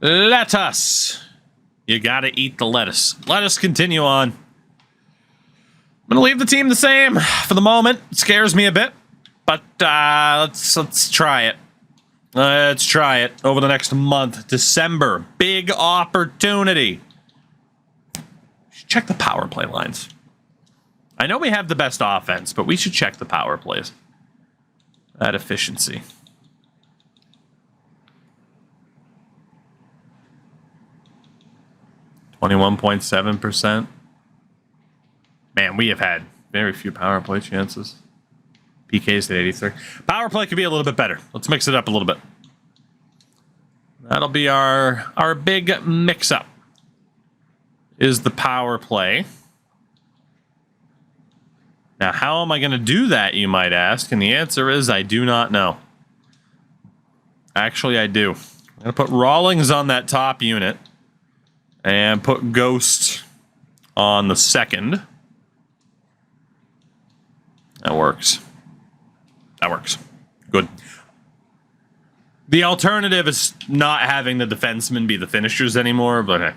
Lettuce. You gotta eat the lettuce. Let us continue on. I'm gonna leave the team the same for the moment. It scares me a bit, but let's try it. Let's try it over the next month. December, big opportunity. Check the power play lines. I know we have the best offense, but we should check the power plays. That efficiency. %21.7%. Man, we have had very few power play chances. PK's at 83. Power play could be a little bit better. Let's mix it up a little bit. That'll be our big mix-up. Is the power play. Now, how am I going to do that, you might ask? And the answer is I do not know. Actually, I do. I'm going to put Rawlings on that top unit. And put Ghost on the second. That works. That works. Good. The alternative is not having the defensemen be the finishers anymore, but hey,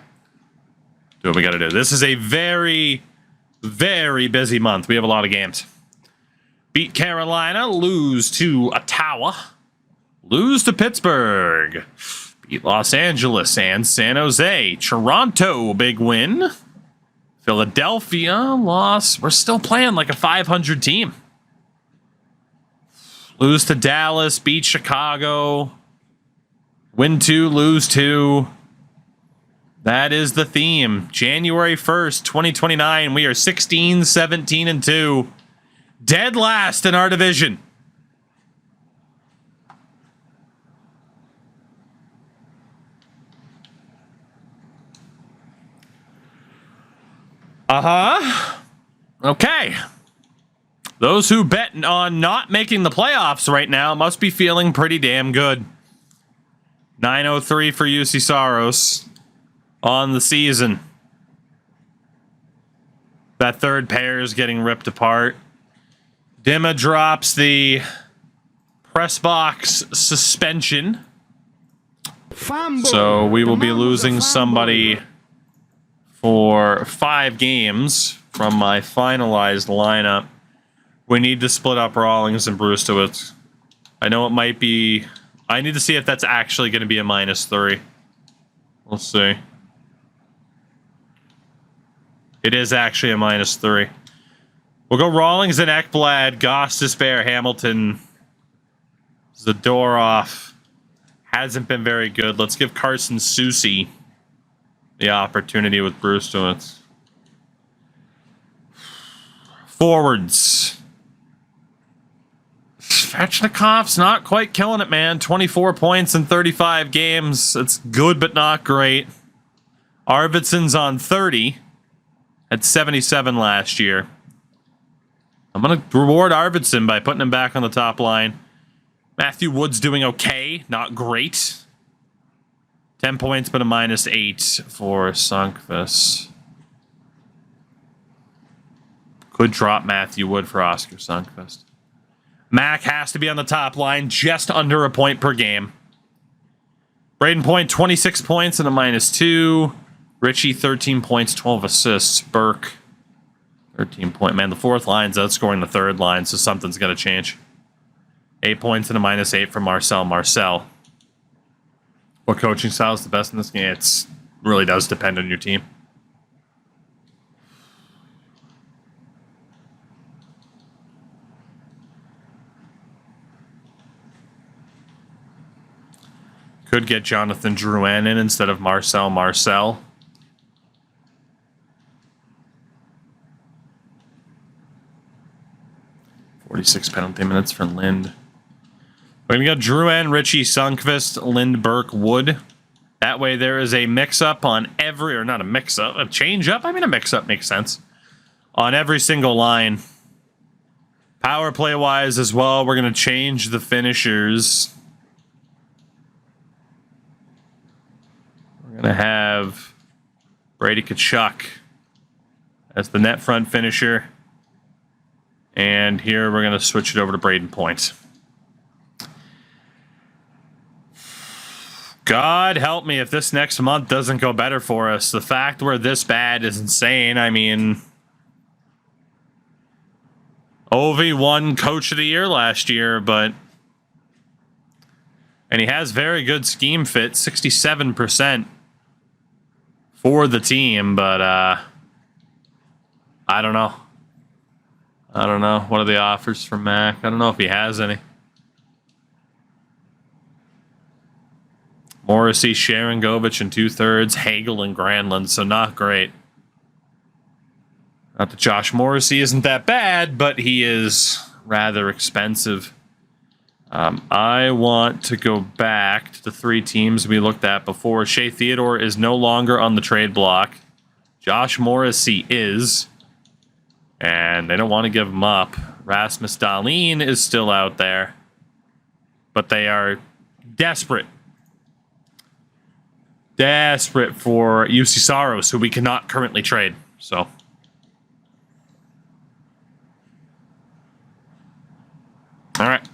do what we got to do. This is a very, very busy month. We have a lot of games. Beat Carolina, lose to Ottawa, lose to Pittsburgh, beat Los Angeles and San Jose, Toronto, big win, Philadelphia, loss. We're still playing like a 500 team. Lose to Dallas, beat Chicago, win 2, lose 2. That is the theme. January 1st, 2029, we are 16, 17, and 2. Dead last in our division. Okay. Those who bet on not making the playoffs right now must be feeling pretty damn good. 903 for UC Saros on the season. That third pair is getting ripped apart. Dimma drops the press box suspension. So we will be losing somebody for 5 games from my finalized lineup. We need to split up Rawlings and Brewstowitz. I know it might be... I need to see if that's actually going to be a -3. We'll see. It is actually a -3. We'll go Rawlings and Ekblad, Goss, Despair, Hamilton, Zadorov. Hasn't been very good. Let's give Carson Soucy the opportunity with Brewstowitz. Forwards. Svechnikov's not quite killing it, man. 24 points in 35 games. It's good, but not great. Arvidsson's on 30 at 77 last year. I'm going to reward Arvidsson by putting him back on the top line. Matthew Wood's doing okay, not great. 10 points, but a -8 for Sunkvist. Could drop Matthew Wood for Oscar Sunkvist. Mac has to be on the top line, just under a point per game. Braden Point, 26 points and a -2. Richie, 13 points, 12 assists. Burke, 13 point. Man, the fourth line's outscoring the third line, so something's got to change. 8 points and a -8 for Marcel. What coaching style is the best in this game? It really does depend on your team. Could get Jonathan Drouin in instead of Marcel. 46 penalty minutes for Lind. We're going to go Drouin, Richie, Sunkvist, Lind, Burke, Wood. That way there is a mix-up on every... Or not a mix-up, a change-up? I mean, a mix-up makes sense. On every single line. Power play-wise as well, we're going to change the finishers. We're going to have Brady Tkachuk as the net front finisher. And here we're going to switch it over to Braden Point. God help me if this next month doesn't go better for us. The fact we're this bad is insane. I mean, Ovi won Coach of the Year last year, but... And he has very good scheme fit, 67% for the team, but I don't know. I don't know. What are the offers for Mac? I don't know if he has any. Morrissey, Sharangovich, and 2/3. Hagel and Granlund, so not great. Not that Josh Morrissey isn't that bad, but he is rather expensive. I want to go back to the 3 teams we looked at before. Shea Theodore is no longer on the trade block. Josh Morrissey is. And they don't want to give him up. Rasmus Dahlin is still out there. But they are desperate. Desperate for UC Saros, who we cannot currently trade. So. All right.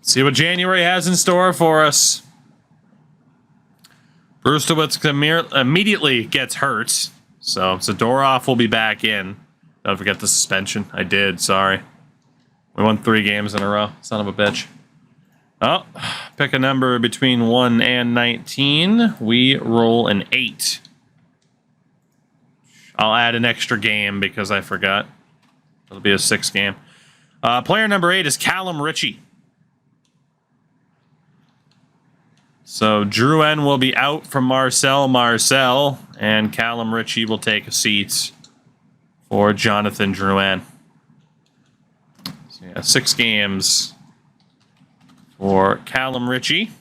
See what January has in store for us. Brustowitz immediately gets hurt. So Zadorov will be back in. Don't forget the suspension. I did, sorry. We won 3 games in a row. Son of a bitch. Oh, pick a number between 1 and 19. We roll an 8. I'll add an extra game because I forgot. It'll be a 6 game. Player number 8 is Callum Ritchie. So Drouin will be out from Marcel, and Callum Ritchie will take a seat for Jonathan Drouin. So yeah, 6 games for Callum Ritchie. 2,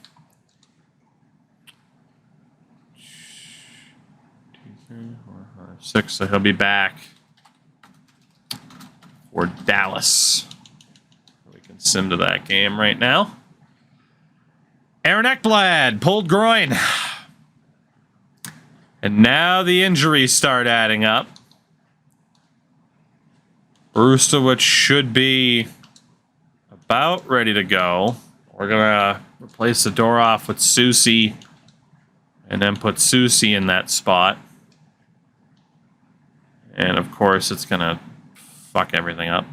3, 4, 5, 6, so he'll be back for Dallas. We can sim to that game right now. Aaron Ekblad pulled groin. And now the injuries start adding up. Brustowitz should be about ready to go. We're going to replace Zadorov with Susie and then put Susie in that spot. And of course, it's going to fuck everything up.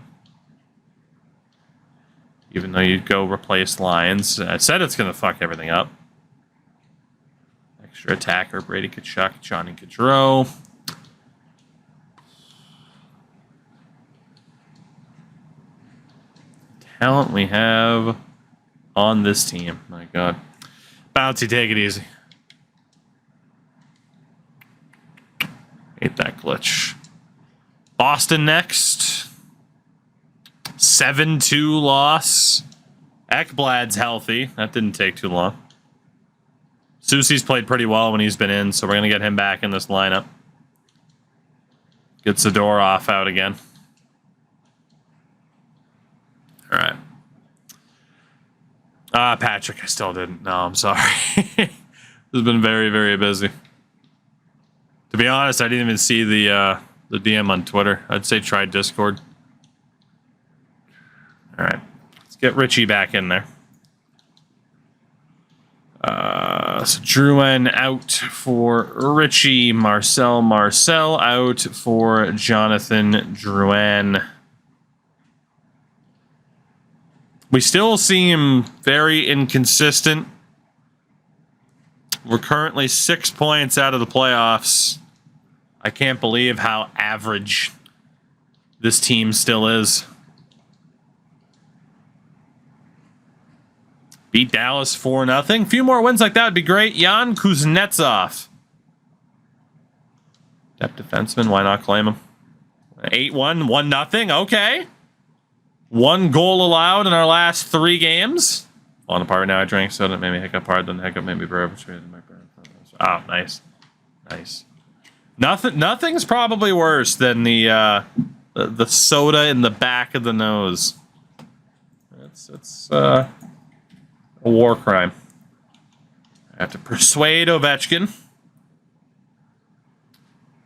Even though you'd go replace Lyons. I said it's going to fuck everything up. Extra attacker, Brady Tkachuk, Johnny Gaudreau. Talent we have on this team. My God. Bouncy, take it easy. Hate that glitch. Boston next. 7-2 loss. Ekblad's healthy. That didn't take too long. Susie's played pretty well when he's been in, so we're going to get him back in this lineup. Get Zadorov out again. All right. Patrick, I still didn't. No, I'm sorry. This has been very, very busy. To be honest, I didn't even see the DM on Twitter. I'd say try Discord. All right, let's get Richie back in there. So Drouin out for Richie. Marcel out for Jonathan Drouin. We still seem very inconsistent. We're currently 6 points out of the playoffs. I can't believe how average this team still is. Beat Dallas 4-0. A few more wins like that would be great. Jan Kuznetsov. Depth defenseman, why not claim him? 8-1, 1-0. Okay. 1 goal allowed in our last 3 games. Falling apart right now. I drank soda. It made me hiccup hard. Then hiccup made me burp. Oh, nice. Nice. Nothing's probably worse than the soda in the back of the nose. It's a war crime. I have to persuade Ovechkin,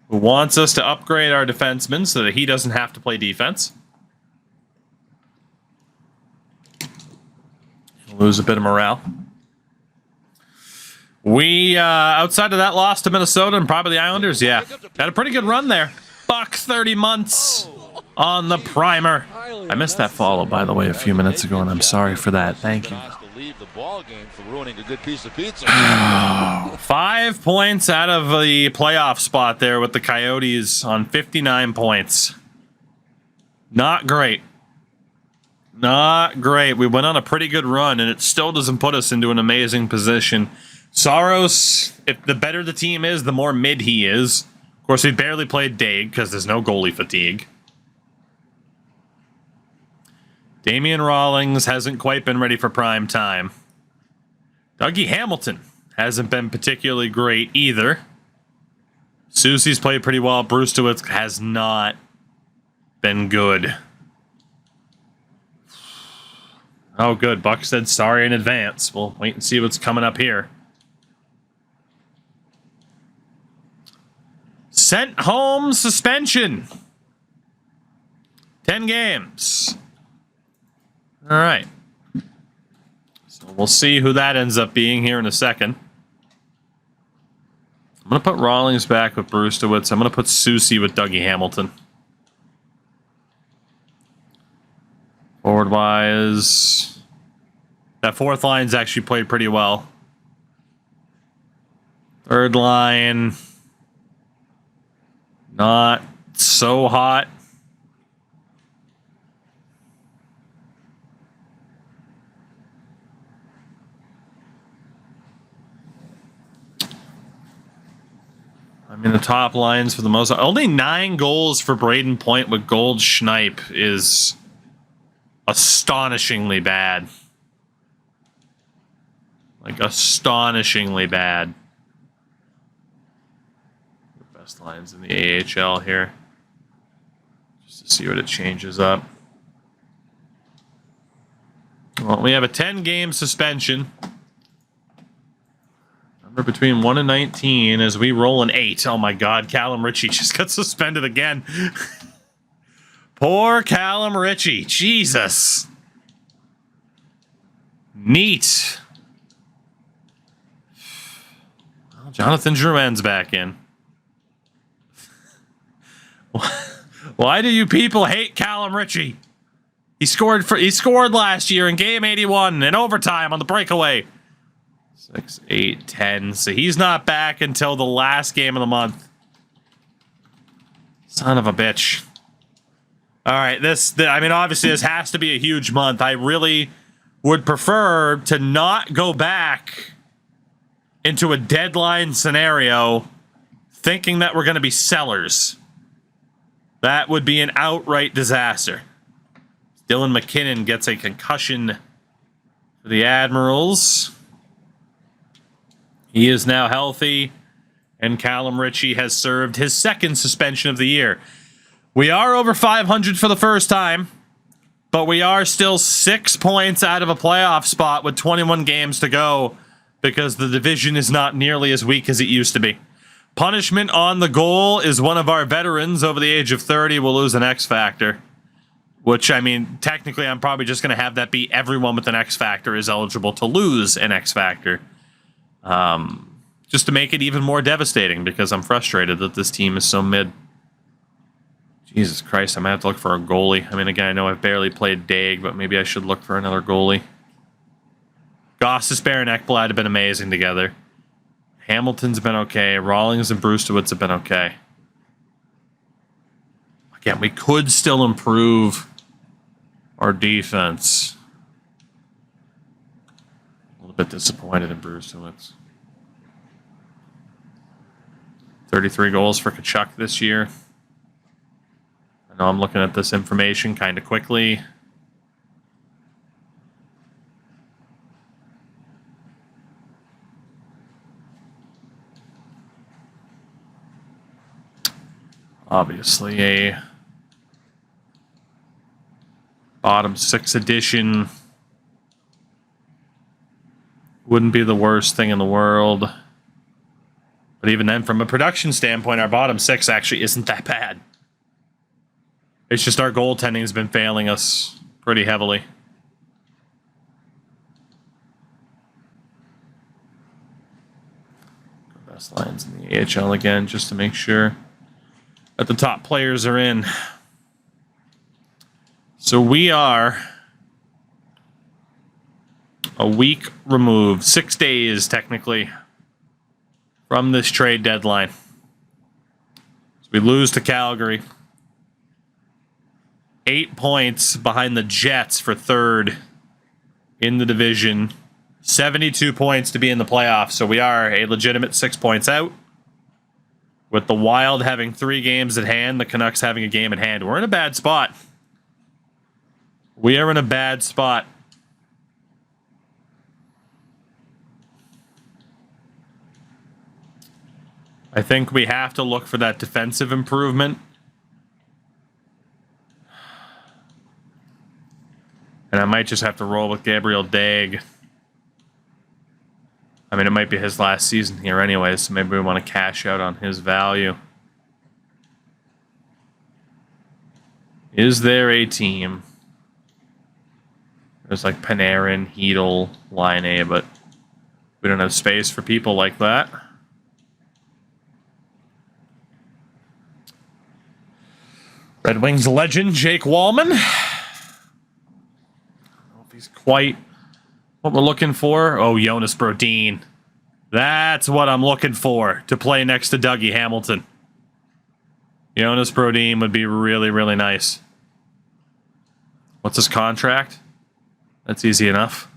who wants us to upgrade our defenseman so that he doesn't have to play defense. Lose a bit of morale. We, outside of that loss to Minnesota and probably the Islanders, yeah. Had a pretty good run there. Buck 30 months on the primer. I missed that follow, by the way, a few minutes ago, and I'm sorry for that. Thank you. 5 points out of the playoff spot there with the Coyotes on 59 points. Not great. Not great. We went on a pretty good run, and it still doesn't put us into an amazing position. Saros, if the better the team is, the more mid he is. Of course, we barely played Daig because there's no goalie fatigue. Damian Rawlings hasn't quite been ready for prime time. Dougie Hamilton hasn't been particularly great either. Susie's played pretty well. Bruce DeWitt has not been good. Oh, good. Buck said sorry in advance. We'll wait and see what's coming up here. Sent home suspension. 10 games. All right. So we'll see who that ends up being here in a second. I'm going to put Rawlings back with Bruce DeWitt. I'm going to put Susie with Dougie Hamilton. Forward-wise, that fourth line's actually played pretty well. Third line, not so hot. I mean, the top lines for the most... Only 9 goals for Braden Point with Goldschnipe is astonishingly bad. Like, astonishingly bad. The best lines in the AHL here. Just to see what it changes up. Well, we have a 10-game suspension. Number between 1 and 19 as we roll an 8. Oh my God, Callum Ritchie just got suspended again. Poor Callum Ritchie. Jesus. Neat. Well, Jonathan Drouin's back in. Why do you people hate Callum Ritchie? He scored last year in game 81 in overtime on the breakaway. 6, 8, 10. So he's not back until the last game of the month. Son of a bitch. All right, I mean, obviously this has to be a huge month. I really would prefer to not go back into a deadline scenario thinking that we're going to be sellers. That would be an outright disaster. Dylan McKinnon gets a concussion for the Admirals. He is now healthy, and Callum Ritchie has served his second suspension of the year. We are over 500 for the first time, but we are still 6 points out of a playoff spot with 21 games to go because the division is not nearly as weak as it used to be. Punishment on the goal is one of our veterans over the age of 30 will lose an X Factor, which, I mean, technically I'm probably just going to have that be everyone with an X Factor is eligible to lose an X Factor. Just to make it even more devastating because I'm frustrated that this team is so mid. Jesus Christ, I might have to look for a goalie. I mean, again, I know I've barely played Daig, but maybe I should look for another goalie. Gostisbehere and Ekblad have been amazing together. Hamilton's been okay. Rawlings and Bruce DeWitt have been okay. Again, we could still improve our defense. A little bit disappointed in Bruce DeWitt. 33 goals for Tkachuk this year. I know I'm looking at this information kind of quickly. Obviously, a bottom 6 edition wouldn't be the worst thing in the world. But even then, from a production standpoint, our bottom 6 actually isn't that bad. It's just our goaltending has been failing us pretty heavily. Best lines in the AHL again, just to make sure that the top players are in. So we are a week removed, 6 days technically, from this trade deadline. So we lose to Calgary. 8 points behind the Jets for third in the division. 72 points to be in the playoffs. So we are a legitimate 6 points out. With the Wild having 3 games at hand, the Canucks having a game at hand. We're in a bad spot. We are in a bad spot. I think we have to look for that defensive improvement. And I might just have to roll with Gabriel Daig. I mean, it might be his last season here anyway, so maybe we want to cash out on his value. Is there a team? There's like Panarin, Hedl, Line, but we don't have space for people like that. Red Wings legend Jake Wallman. I don't know if he's quite what we're looking for. Oh, Jonas Brodin. That's what I'm looking for to play next to Dougie Hamilton. Jonas Brodin would be really, really nice. What's his contract? That's easy enough.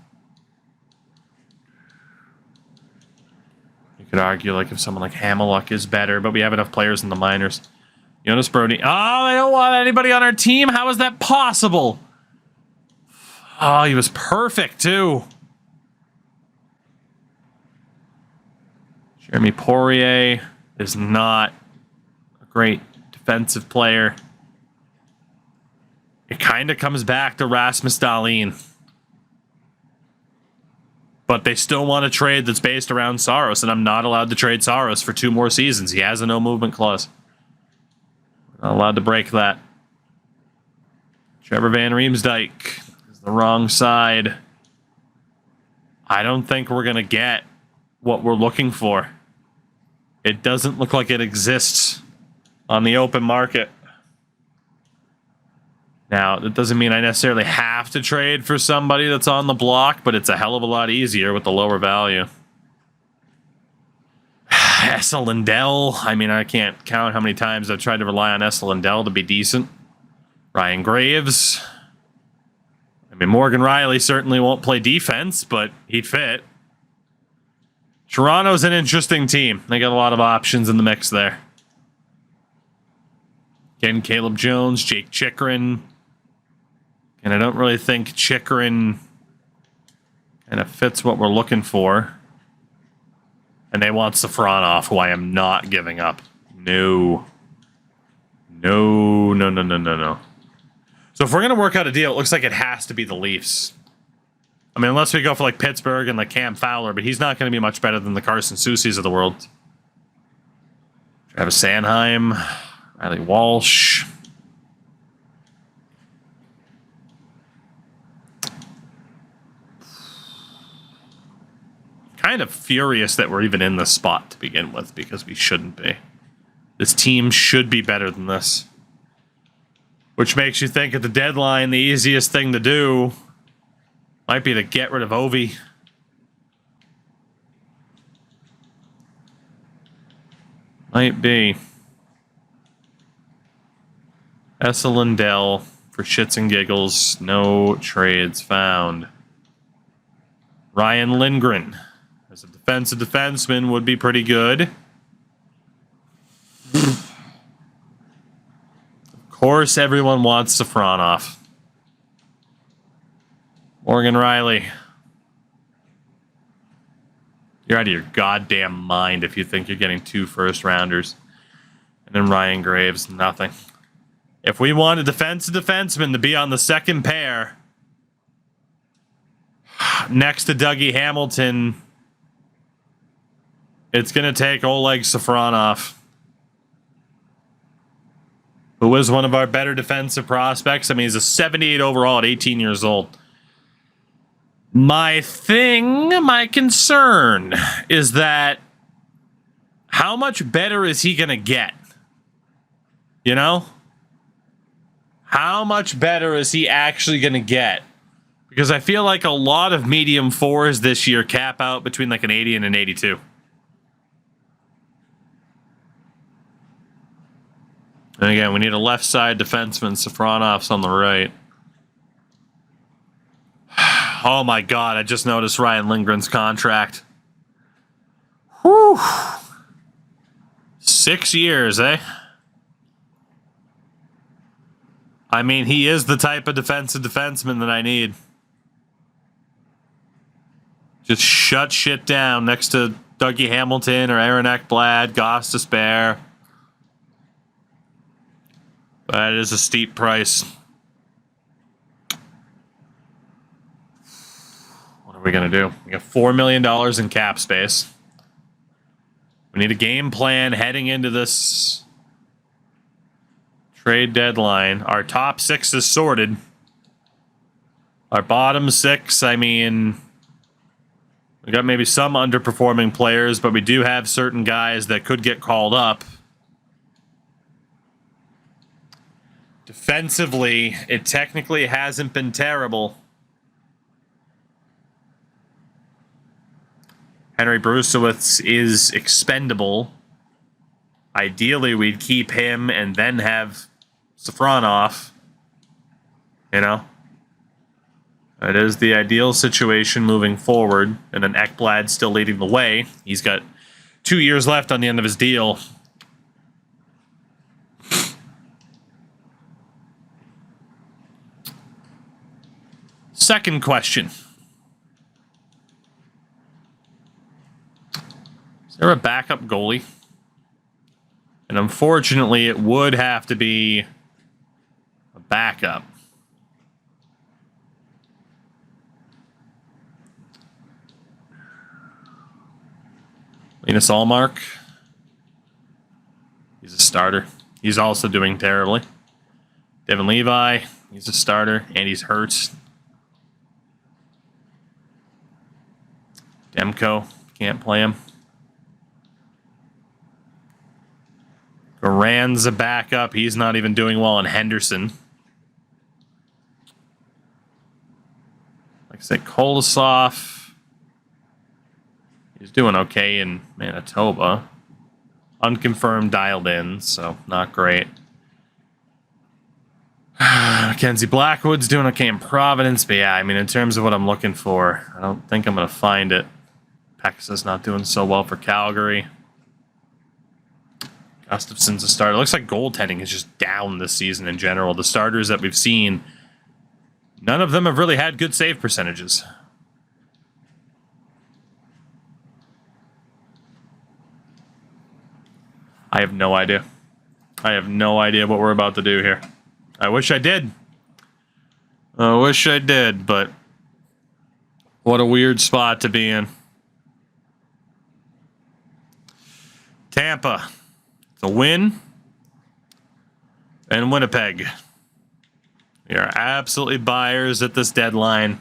You could argue like if someone like Hamiluk is better, but we have enough players in the minors. Jonas Brodin. Oh, I don't want anybody on our team. How is that possible? Oh, he was perfect, too. Jeremy Poirier is not a great defensive player. It kind of comes back to Rasmus Dahlin. But they still want a trade that's based around Saros, and I'm not allowed to trade Saros for 2 more seasons. He has a no-movement clause. Not allowed to break that. Trevor Van Riemsdyk is the wrong side. I don't think we're going to get what we're looking for. It doesn't look like it exists on the open market. Now, that doesn't mean I necessarily have to trade for somebody that's on the block, but it's a hell of a lot easier with the lower value. Esa Lindell. I mean, I can't count how many times I've tried to rely on Esa Lindell to be decent. Ryan Graves. I mean, Morgan Riley certainly won't play defense, but he'd fit. Toronto's an interesting team. They got a lot of options in the mix there. Again, Caleb Jones, Jake Chychrun. And I don't really think Chychrun kind of fits what we're looking for. And they want Safronov, who I am not giving up. No. No, no, no, no, no, no. So if we're going to work out a deal, it looks like it has to be the Leafs. I mean, unless we go for like Pittsburgh and like Cam Fowler, but he's not going to be much better than the Carson Soucies of the world. Travis Sanheim, Riley Walsh. Kind of furious that we're even in this spot to begin with, because we shouldn't be. This team should be better than this. Which makes you think at the deadline, the easiest thing to do might be to get rid of Ovi. Might be. Esa Lindell for shits and giggles. No trades found. Ryan Lindgren as a defensive defenseman would be pretty good. Of course, everyone wants Safronov. Morgan Riley. You're out of your goddamn mind if you think you're getting 2 first-rounders. And then Ryan Graves, nothing. If we want a defensive defenseman to be on the second pair next to Dougie Hamilton, it's going to take Oleg Safronov, who is one of our better defensive prospects. I mean, he's a 78 overall at 18 years old. My concern is that how much better is he going to get? You know? How much better is he actually going to get? Because I feel like a lot of medium fours this year cap out between like an 80 and an 82. And again, we need a left side defenseman. Safronov's on the right. Oh my God, I just noticed Ryan Lindgren's contract. Whew. 6 years, eh? I mean, he is the type of defensive defenseman that I need. Just shut shit down next to Dougie Hamilton or Aaron Ekblad, Goss Despair. That is a steep price. What are we going to do? We got $4 million in cap space. We need a game plan heading into this trade deadline. Our top 6 is sorted. Our bottom 6, I mean, we got maybe some underperforming players, but we do have certain guys that could get called up. Defensively, it technically hasn't been terrible. Henry Brusewitz is expendable. Ideally, we'd keep him and then have Safronov. You know? That is the ideal situation moving forward. And then Ekblad still leading the way. He's got 2 years left on the end of his deal. Second question. Is there a backup goalie? And unfortunately, it would have to be a backup. Linus Allmark. He's a starter. He's also doing terribly. Devin Levi. He's a starter, and he's hurt. Demko. Can't play him. Garan's a backup. He's not even doing well in Henderson. Like I said, Kolosov. He's doing okay in Manitoba. Unconfirmed, dialed in, so not great. Mackenzie Blackwood's doing okay in Providence, but yeah, I mean, in terms of what I'm looking for, I don't think I'm going to find it. Pekka's not doing so well for Calgary. Gustafson's a starter. It looks like goaltending is just down this season in general. The starters that we've seen, none of them have really had good save percentages. I have no idea. I have no idea what we're about to do here. I wish I did. I wish I did, but what a weird spot to be in. Tampa. It's a win. And Winnipeg. We are absolutely buyers at this deadline.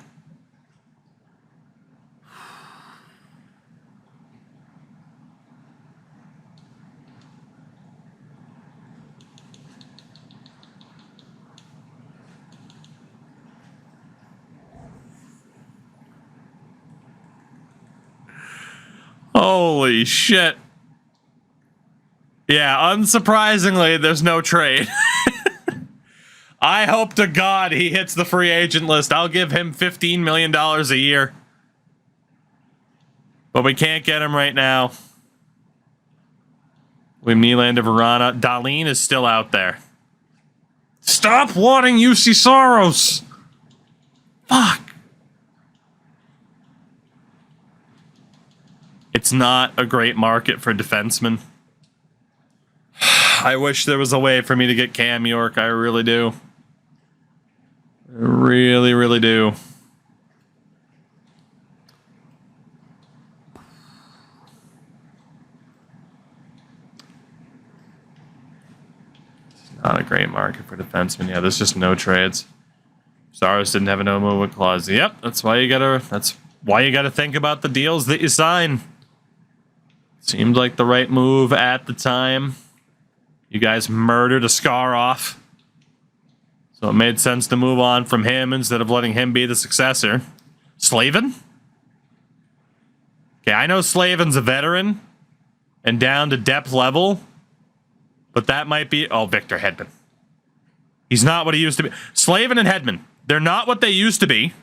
Holy shit. Yeah, unsurprisingly, there's no trade. I hope to God he hits the free agent list. I'll give him $15 million a year. But we can't get him right now. We Nylander, Verana. Dahlin is still out there. Stop wanting UC Soros. Fuck. It's not a great market for defensemen. I wish there was a way for me to get Cam York. I really do. I really, really do. It's not a great market for defensemen. Yeah, there's just no trades. Saros didn't have a no movement clause. Yep, that's why you gotta think about the deals that you sign. Seemed like the right move at the time. You guys murdered a Askarov. So it made sense to move on from him instead of letting him be the successor. Slavin? Okay, I know Slavin's a veteran and down to depth level, but that might be... Oh, Victor Hedman. He's not what he used to be. Slavin and Hedman, they're not what they used to be.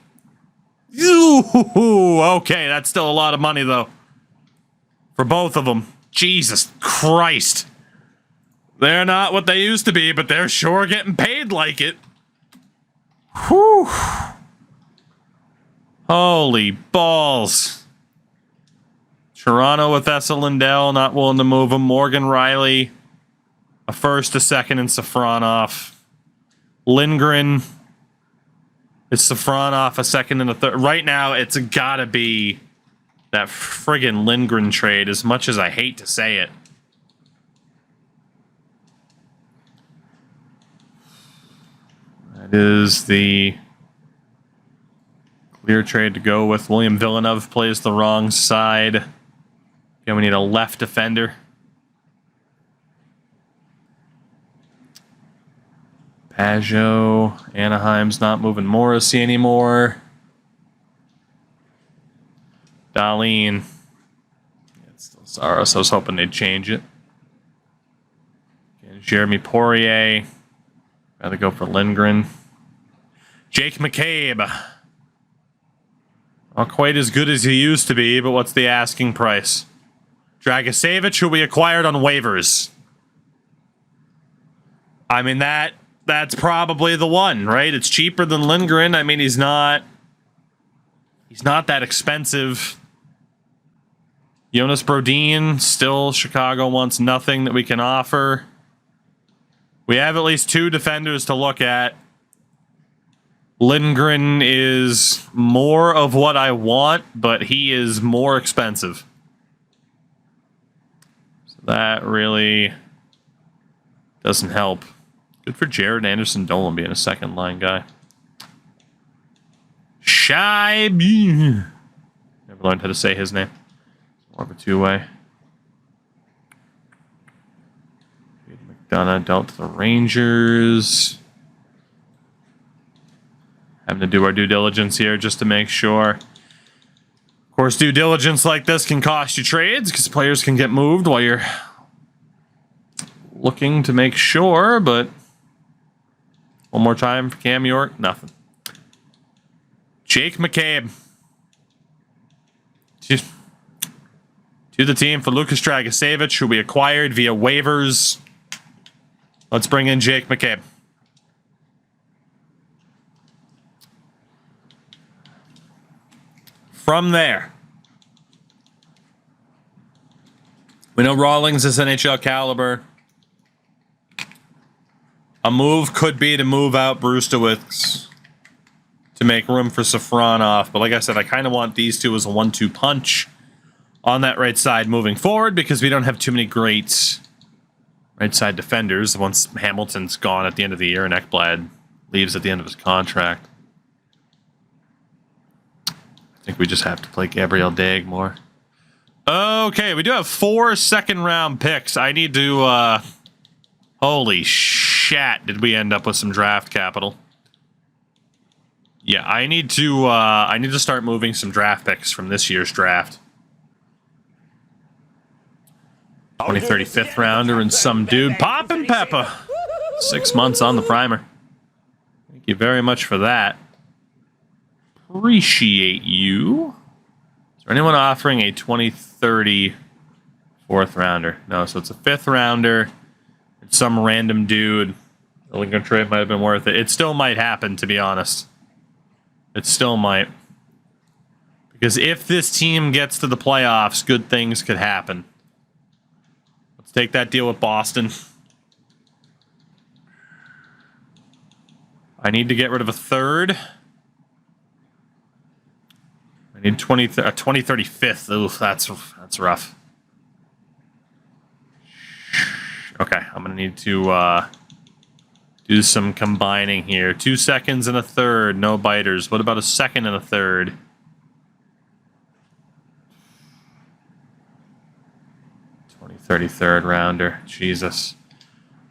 Ooh, okay, that's still a lot of money, though. For both of them. Jesus Christ. They're not what they used to be, but they're sure getting paid like it. Whew. Holy balls. Toronto with Essa Lindell, not willing to move him. Morgan Riley, a first, a second, and Safronov. Lindgren is Safronov, a second and a third. Right now, it's gotta be that friggin' Lindgren trade, as much as I hate to say it. That is the clear trade to go with. William Villeneuve plays the wrong side. Again, we need a left defender. Pajot. Anaheim's not moving Morrissey anymore. Darlene. Yeah, it's still Saros. I was hoping they'd change it. Again, Jeremy Poirier. Rather go for Lindgren. Jake McCabe. Not quite as good as he used to be, but what's the asking price? Dragicevic, who we acquired on waivers. I mean, that's probably the one, right? It's cheaper than Lindgren. I mean, he's not that expensive. Jonas Brodin, still Chicago wants nothing that we can offer. We have at least two defenders to look at. Lindgren is more of what I want, but he is more expensive. So that really doesn't help. Good for Jared Anderson Dolan being a second line guy. Scheib. Never learned how to say his name. It's more of a two-way. McDonough dealt to the Rangers. Having to do our due diligence here just to make sure. Of course, due diligence like this can cost you trades because players can get moved while you're looking to make sure, but one more time for Cam York, nothing. Jake McCabe. To the team for Lucas Dragicevic, who we acquired via waivers. Let's bring in Jake McCabe. From there, we know Rawlings is NHL caliber. A move could be to move out Brustowitz to make room for Safronov. But like I said, I kind of want these two as a 1-2 punch on that right side moving forward because we don't have too many great right side defenders once Hamilton's gone at the end of the year and Ekblad leaves at the end of his contract. I think we just have to play Gabriel Dag more. Okay, we do have 4 second-round picks. I need to... holy shit, did we end up with some draft capital? Yeah, I need to start moving some draft picks from this year's draft. 2035th rounder and some dude. Pop and Peppa. 6 months on the primer. Thank you very much for that. Appreciate you. Is there anyone offering a 2030 4th rounder? No, so it's a 5th rounder. It's some random dude. The Lincoln trade might have been worth it. It still might happen, to be honest. It still might. Because if this team gets to the playoffs, good things could happen. Let's take that deal with Boston. I need to get rid of a 3rd. I need 2035th. Oof, that's rough. Okay, I'm gonna need to do some combining here. 2 seconds and a 3rd, no biters. What about a 2nd and a 3rd? 33rd rounder. Jesus.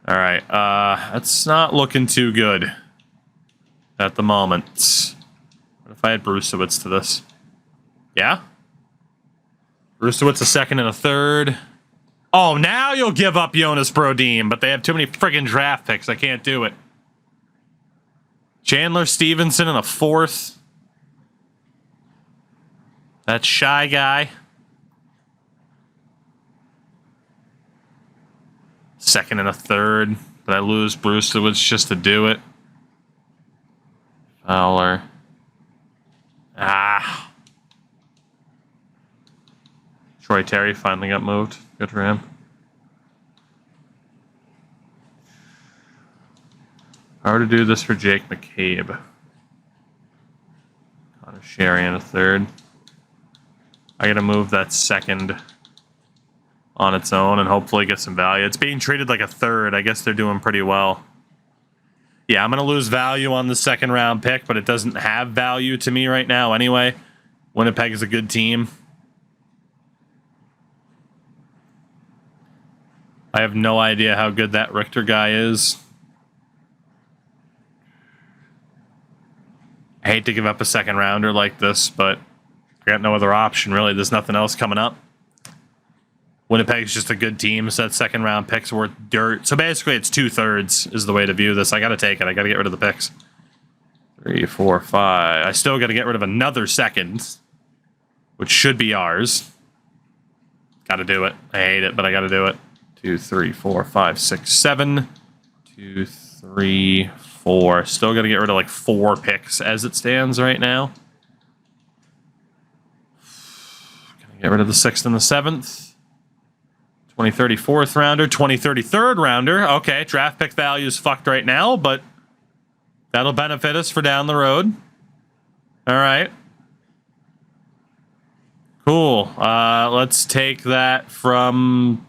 All right. That's not looking too good at the moment. What if I had Brusewitz to this? Yeah? Brusewitz a second and a third. Oh, now you'll give up Jonas Brodin, but they have too many friggin' draft picks. I can't do it. Chandler Stevenson in a fourth. That shy guy. Second and a third, but I lose Brusewitz just to do it. Fowler. Troy Terry finally got moved. Good for him. Hard to do this for Jake McCabe. Connor Sherry in a third. I gotta move that second on its own and hopefully get some value. It's being treated like a third. I guess they're doing pretty well. Yeah, I'm gonna lose value on the second round pick, but it doesn't have value to me right now anyway. Winnipeg is a good team. I have no idea how good that Richter guy is. I hate to give up a second rounder like this, but I got no other option, really. There's nothing else coming up. Winnipeg's just a good team, so that second round pick's worth dirt. So basically, it's 2/3 is the way to view this. I got to take it. I got to get rid of the picks. 3, 4, 5. I still got to get rid of another second, which should be ours. Got to do it. I hate it, but I got to do it. 2, 3, 4, 5, 6, 7. 2, 3, 4. Still got to get rid of like 4 picks as it stands right now. Gonna get rid of the 6th and the 7th. 2034th rounder, 2033rd rounder. Okay, draft pick value is fucked right now, but that'll benefit us for down the road. All right. Cool. Let's take that from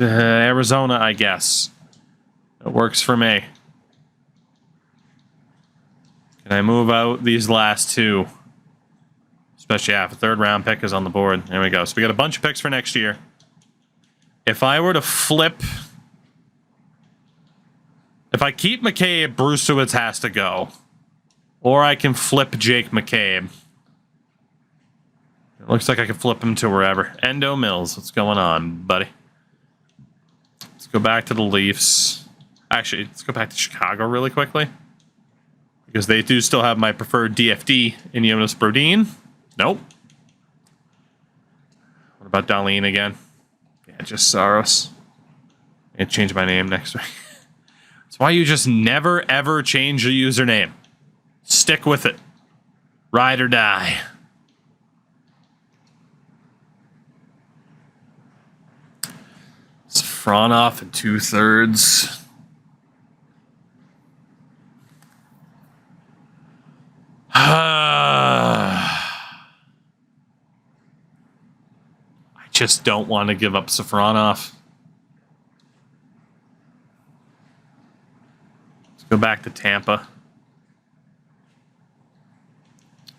Arizona, I guess. It works for me. Can I move out these last 2? Especially if a third round pick is on the board. There we go. So we got a bunch of picks for next year. If I were to flip... If I keep McCabe, Brusewitz has to go. Or I can flip Jake McCabe. It looks like I can flip him to wherever. Endo Mills, what's going on, buddy? Let's go back to the Leafs. Actually, let's go back to Chicago really quickly. Because they do still have my preferred DFD in Jonas Brodin. Nope. What about Darlene again? Yeah, just Saros. I'm going to change my name next week. That's why you just never, ever change your username. Stick with it. Ride or die. Safronov in 2/3. I just don't want to give up Safronov. Let's go back to Tampa.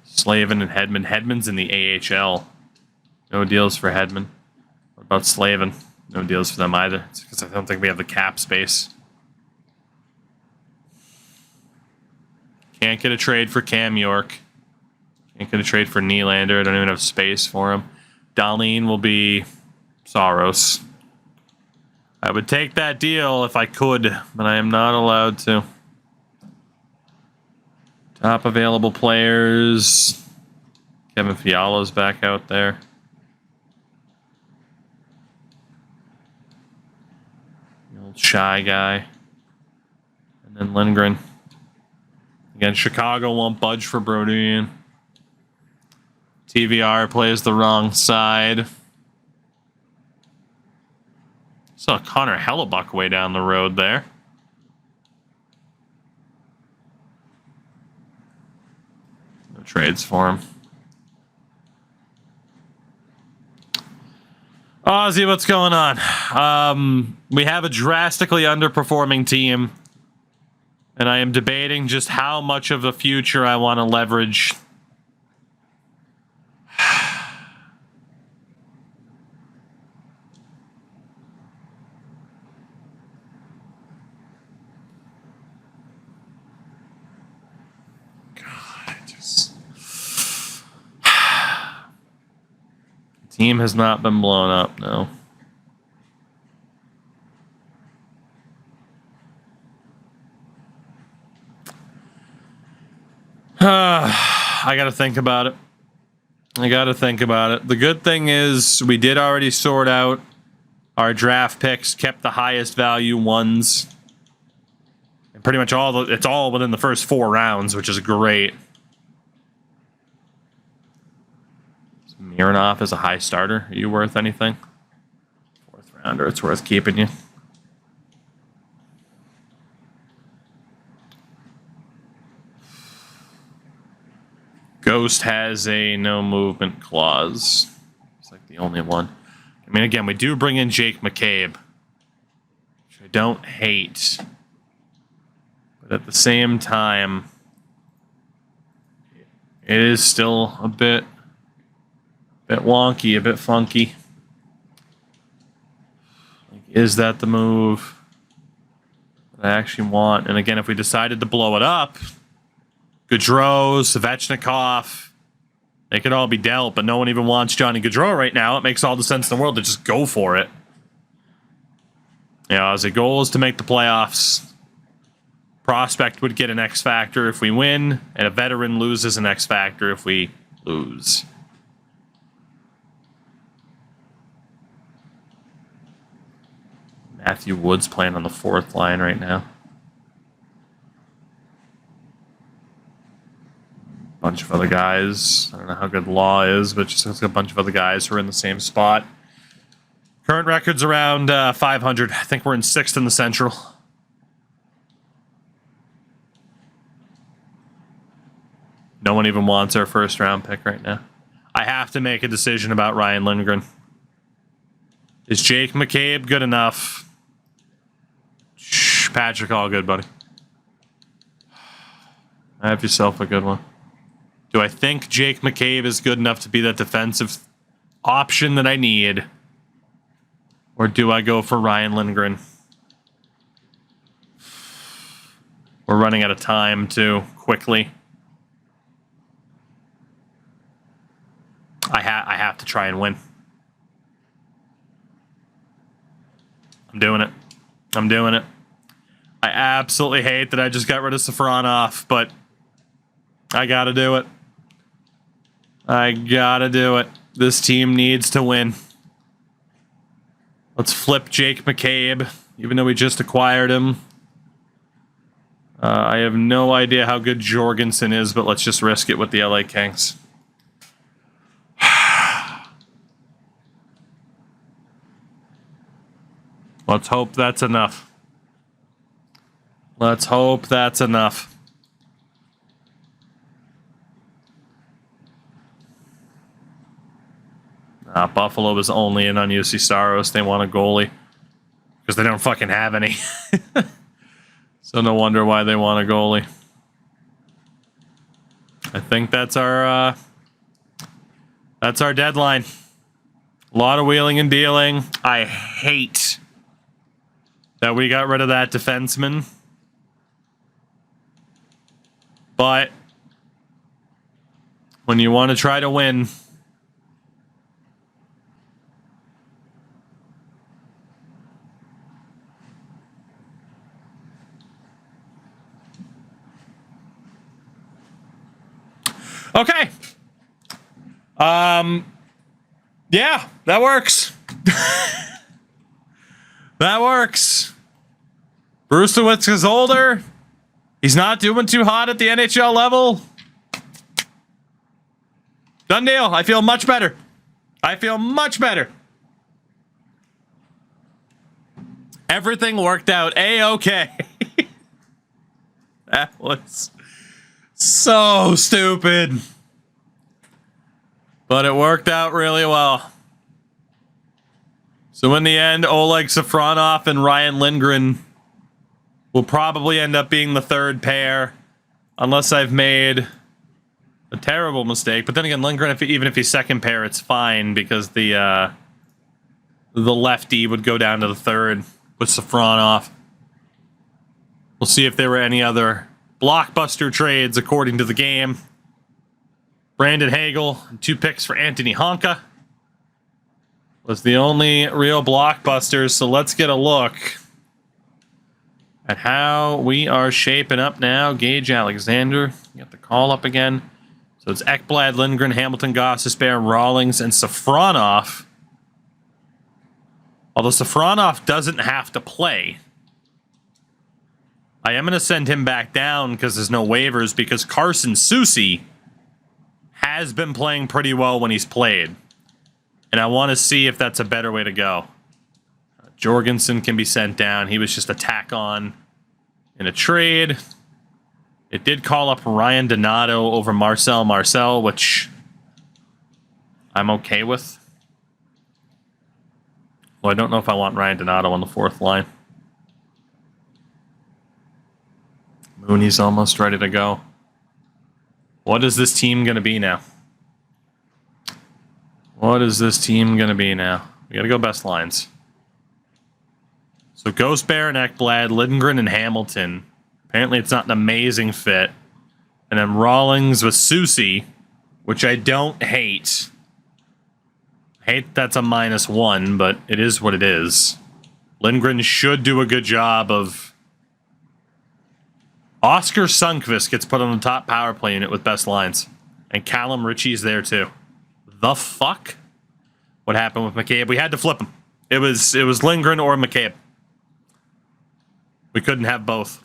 Slavin and Hedman. Hedman's in the AHL. No deals for Hedman. What about Slavin? No deals for them either. It's because I don't think we have the cap space. Can't get a trade for Cam York. Can't get a trade for Nylander. I don't even have space for him. Darlene will be Saros. I would take that deal if I could, but I am not allowed to. Top available players. Kevin Fiala's back out there. The old shy guy. And then Lindgren. Again, Chicago won't budge for Brodin. TVR plays the wrong side. Saw Connor Hellebuck way down the road there. No trades for him. Ozzy, what's going on? We have a drastically underperforming team. And I am debating just how much of the future I want to leverage. Team has not been blown up, no. I gotta think about it. The good thing is we did already sort out our draft picks, kept the highest value ones. And pretty much it's all within the first 4 rounds, which is great. Mironov is a high starter. Are you worth anything? 4th rounder, it's worth keeping you. Ghost has a no movement clause. It's like the only one. I mean, again, we do bring in Jake McCabe, which I don't hate. But at the same time, it is still a bit wonky, a bit funky. Like, is that the move that I actually want? And again, if we decided to blow it up, Gaudreau, Svechnikov, they could all be dealt, but no one even wants Johnny Gaudreau right now. It makes all the sense in the world to just go for it. You know, as a goal is to make the playoffs. Prospect would get an X factor if we win, and a veteran loses an X factor if we lose. Matthew Wood's playing on the 4th line right now. Bunch of other guys. I don't know how good Law is, but just a bunch of other guys who are in the same spot. Current record's around 500. I think we're in 6th in the Central. No one even wants our 1st round pick right now. I have to make a decision about Ryan Lindgren. Is Jake McCabe good enough? Shh, Patrick, all good, buddy. Have yourself a good one. Do I think Jake McCabe is good enough to be that defensive option that I need? Or do I go for Ryan Lindgren? We're running out of time, too, quickly. I have to try and win. I'm doing it. I absolutely hate that I just got rid of Safronov, but I gotta do it. This team needs to win. Let's flip Jake McCabe, even though we just acquired him. I have no idea how good Jorgensen is, but let's just risk it with the LA Kings. Let's hope that's enough. Buffalo is only in on UC Saros. They want a goalie because they don't fucking have any. So no wonder why they want a goalie. I think that's our deadline. A lot of wheeling and dealing. I hate that we got rid of that defenseman. But when you want to try to win, okay. Yeah, that works. That works. Brusewitz is older. He's not doing too hot at the NHL level. Done deal. I feel much better. Everything worked out A-okay. That was so stupid. But it worked out really well. So in the end, Oleg Safronov and Ryan Lindgren will probably end up being the 3rd pair, unless I've made a terrible mistake. But then again, Lindgren, even if he's 2nd pair, it's fine because the lefty would go down to the 3rd with Safronov. We'll see if there were any other blockbuster trades according to the game. Brandon Hagel, 2 picks for Anthony Honka. was the only real blockbuster, so let's get a look at how we are shaping up now. Gage Alexander, got the call up again. So it's Ekblad, Lindgren, Hamilton, Gostisbehere, Rawlings, and Safronov. Although Safronov doesn't have to play. I am going to send him back down because there's no waivers, because Carson Soucy has been playing pretty well when he's played. And I want to see if that's a better way to go. Jorgensen can be sent down. He was just a tack on in a trade. It did call up Ryan Donato over Marcel, which I'm okay with. Well, I don't know if I want Ryan Donato on the fourth line. Mooney's almost ready to go. What is this team going to be now? What is this team going to be now? We got to go best lines. So Ghost Bear and Ekblad, Lindgren and Hamilton. Apparently it's not an amazing fit. And then Rawlings with Soucy, which I don't hate. I hate that's a -1, but it is what it is. Lindgren should do a good job of... Oscar Sundqvist gets put on the top power play unit with best lines. And Callum Ritchie's there too. The fuck? What happened with McCabe? We had to flip him. It was Lindgren or McCabe. We couldn't have both.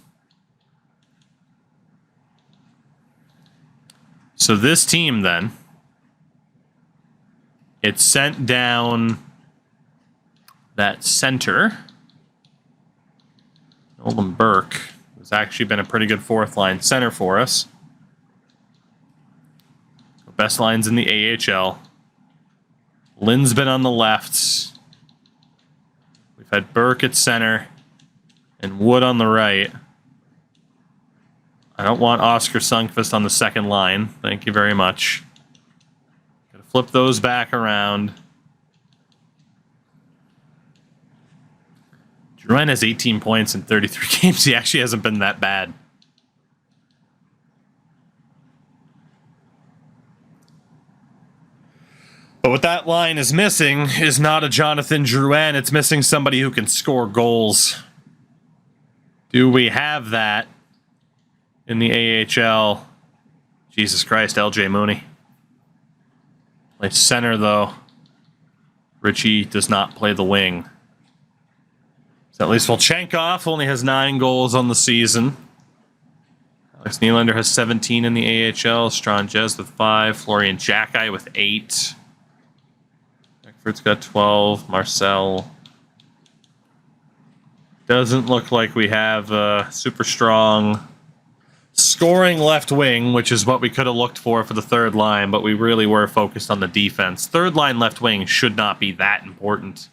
So this team then, it sent down that center. Nolan Burke has actually been a pretty good fourth line center for us. Best lines in the AHL. Lynn's been on the left. We've had Burke at center and Wood on the right. I don't want Oscar Sundqvist on the second line. Thank you very much. Gotta flip those back around. Drouin has 18 points in 33 games. He actually hasn't been that bad. But what that line is missing is not a Jonathan Drouin. It's missing somebody who can score goals. Do we have that in the AHL? Jesus Christ, LJ Mooney. Plays center, though. Ritchie does not play the wing. So at least Volchenkov only has 9 goals on the season. Alex Nylander has 17 in the AHL. Stranges with 5. Florian Jacki with 8. Beckford's got 12. Marcel. Doesn't look like we have a super strong scoring left wing, which is what we could have looked for the third line, but we really were focused on the defense. Third line left wing should not be that important.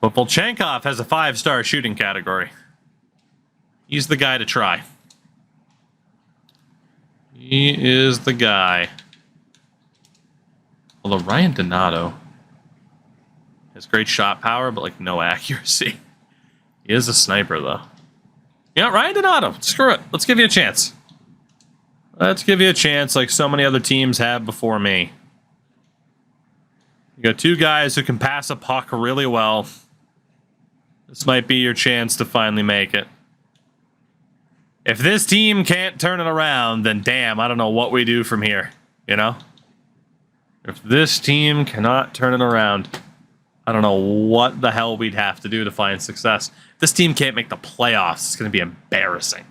But Volchenkov has a 5-star shooting category. He's the guy to try. He is the guy. Although Ryan Donato has great shot power, but like no accuracy. He is a sniper, though. Yeah, Ryan Donato. Screw it. Let's give you a chance. Let's give you a chance like so many other teams have before me. You got 2 guys who can pass a puck really well. This might be your chance to finally make it. If this team can't turn it around, then damn, I don't know what we do from here. You know? If this team cannot turn it around, I don't know what the hell we'd have to do to find success. If this team can't make the playoffs, it's going to be embarrassing.